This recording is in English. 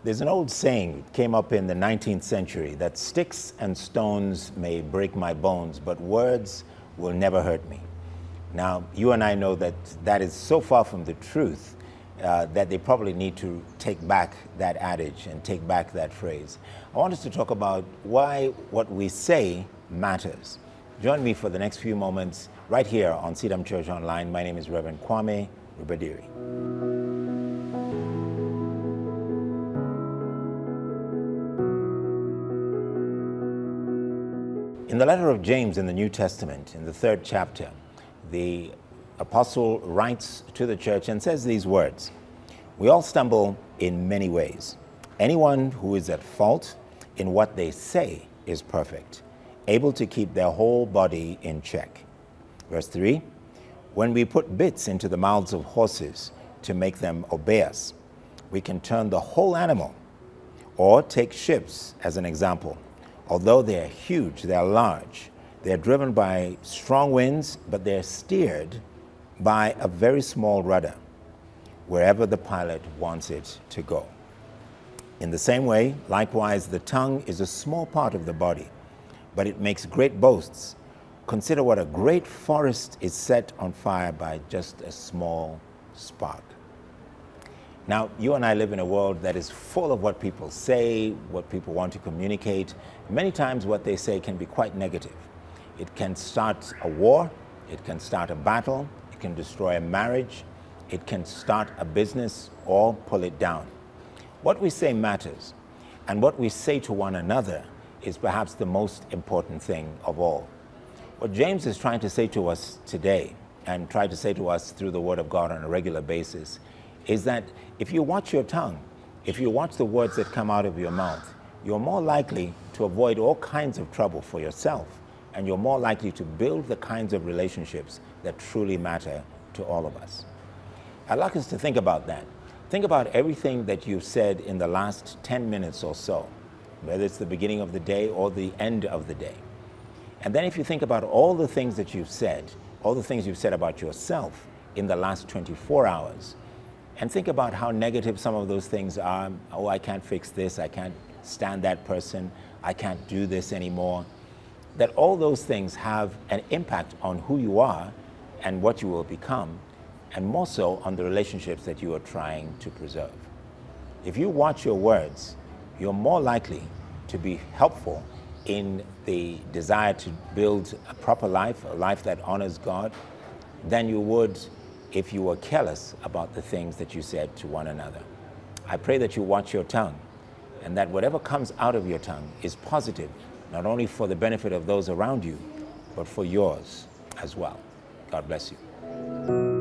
There's an old saying, it came up in the 19th century, that sticks and stones may break my bones, but words will never hurt me. Now, you and I know that that is so far from the truth that they probably need to take back that adage and take back that phrase. I want us to talk about why what we say matters. Join me for the next few moments right here on CITAM Church Online. My name is Reverend Kwame Rubadiri. In the letter of James in the New Testament, in the 3rd chapter, the apostle writes to the church and says these words: "We all stumble in many ways. Anyone who is at fault in what they say is perfect, able to keep their whole body in check." Verse 3, "When we put bits into the mouths of horses to make them obey us, we can turn the whole animal. Or take ships as an example. Although they are huge, they are large, they are driven by strong winds, but they are steered by a very small rudder, wherever the pilot wants it to go. In the same way, likewise, the tongue is a small part of the body, but it makes great boasts. Consider what a great forest is set on fire by just a small spark." Now, you and I live in a world that is full of what people say, what people want to communicate. Many times what they say can be quite negative. It can start a war, it can start a battle, it can destroy a marriage, it can start a business or pull it down. What we say matters, and what we say to one another is perhaps the most important thing of all. What James is trying to say to us today, and try to say to us through the Word of God on a regular basis, is that if you watch your tongue, if you watch the words that come out of your mouth, you're more likely to avoid all kinds of trouble for yourself, and you're more likely to build the kinds of relationships that truly matter to all of us. I'd like us to think about that. Think about everything that you've said in the last 10 minutes or so, whether it's the beginning of the day or the end of the day. And then if you think about all the things that you've said, all the things you've said about yourself in the last 24 hours, and think about how negative some of those things are. Oh, I can't fix this, I can't stand that person, I can't do this anymore. That all those things have an impact on who you are and what you will become, and more so on the relationships that you are trying to preserve. If you watch your words, you're more likely to be helpful in the desire to build a proper life, a life that honors God, than you would if you were careless about the things that you said to one another. I pray that you watch your tongue, and that whatever comes out of your tongue is positive, not only for the benefit of those around you, but for yours as well. God bless you.